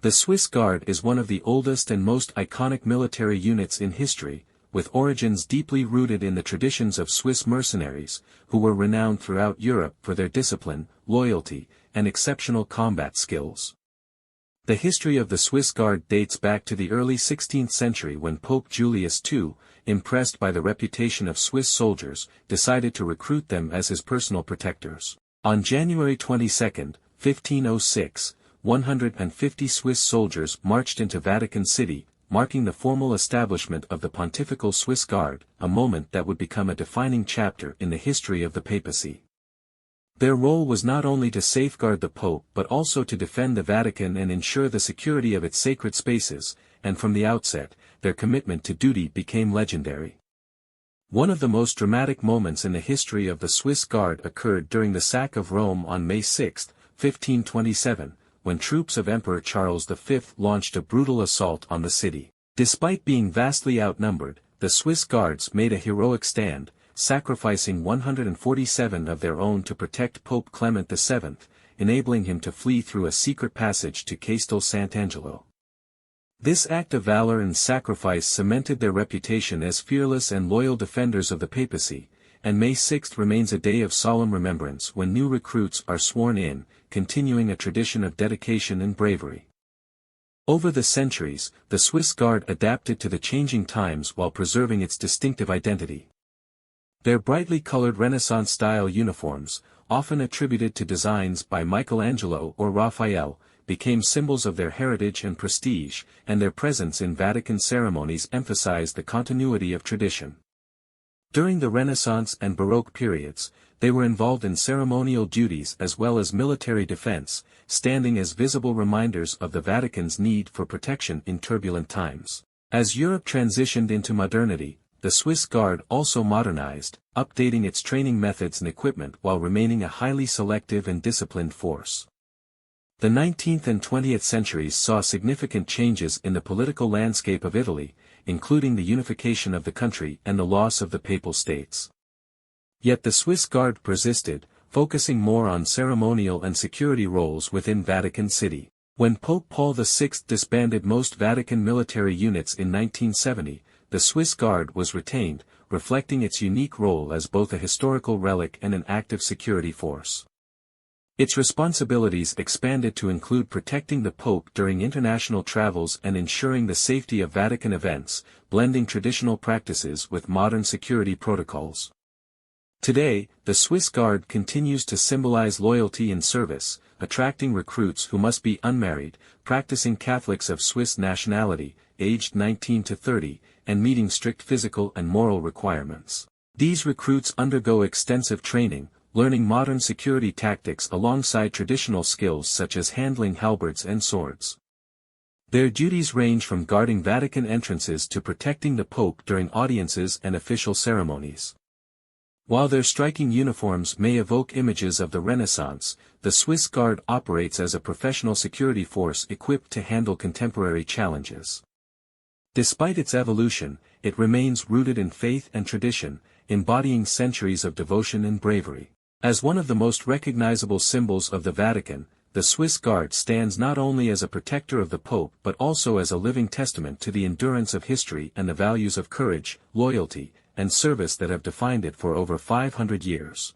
The Swiss Guard is one of the oldest and most iconic military units in history, with origins deeply rooted in the traditions of Swiss mercenaries, who were renowned throughout Europe for their discipline, loyalty, and exceptional combat skills. The history of the Swiss Guard dates back to the early 16th century when Pope Julius II, impressed by the reputation of Swiss soldiers, decided to recruit them as his personal protectors. On January 22, 1506, 150 Swiss soldiers marched into Vatican City, marking the formal establishment of the Pontifical Swiss Guard, a moment that would become a defining chapter in the history of the papacy. Their role was not only to safeguard the Pope but also to defend the Vatican and ensure the security of its sacred spaces, and from the outset, their commitment to duty became legendary. One of the most dramatic moments in the history of the Swiss Guard occurred during the sack of Rome on May 6, 1527, when troops of Emperor Charles V launched a brutal assault on the city. Despite being vastly outnumbered, the Swiss Guards made a heroic stand, sacrificing 147 of their own to protect Pope Clement VII, enabling him to flee through a secret passage to Castel Sant'Angelo. This act of valor and sacrifice cemented their reputation as fearless and loyal defenders of the papacy, and May 6 remains a day of solemn remembrance when new recruits are sworn in, continuing a tradition of dedication and bravery. Over the centuries, the Swiss Guard adapted to the changing times while preserving its distinctive identity. Their brightly colored Renaissance-style uniforms, often attributed to designs by Michelangelo or Raphael, became symbols of their heritage and prestige, and their presence in Vatican ceremonies emphasized the continuity of tradition. During the Renaissance and Baroque periods, they were involved in ceremonial duties as well as military defense, standing as visible reminders of the Vatican's need for protection in turbulent times. As Europe transitioned into modernity, the Swiss Guard also modernized, updating its training methods and equipment while remaining a highly selective and disciplined force. The 19th and 20th centuries saw significant changes in the political landscape of Italy, including the unification of the country and the loss of the Papal States. Yet the Swiss Guard persisted, focusing more on ceremonial and security roles within Vatican City. When Pope Paul VI disbanded most Vatican military units in 1970, the Swiss Guard was retained, reflecting its unique role as both a historical relic and an active security force. Its responsibilities expanded to include protecting the Pope during international travels and ensuring the safety of Vatican events, blending traditional practices with modern security protocols. Today, the Swiss Guard continues to symbolize loyalty and service, attracting recruits who must be unmarried, practicing Catholics of Swiss nationality, aged 19 to 30, and meeting strict physical and moral requirements. These recruits undergo extensive training, learning modern security tactics alongside traditional skills such as handling halberds and swords. Their duties range from guarding Vatican entrances to protecting the Pope during audiences and official ceremonies. While their striking uniforms may evoke images of the Renaissance, the Swiss Guard operates as a professional security force equipped to handle contemporary challenges. Despite its evolution, it remains rooted in faith and tradition, embodying centuries of devotion and bravery. As one of the most recognizable symbols of the Vatican, the Swiss Guard stands not only as a protector of the Pope but also as a living testament to the endurance of history and the values of courage, loyalty, and service that have defined it for over 500 years.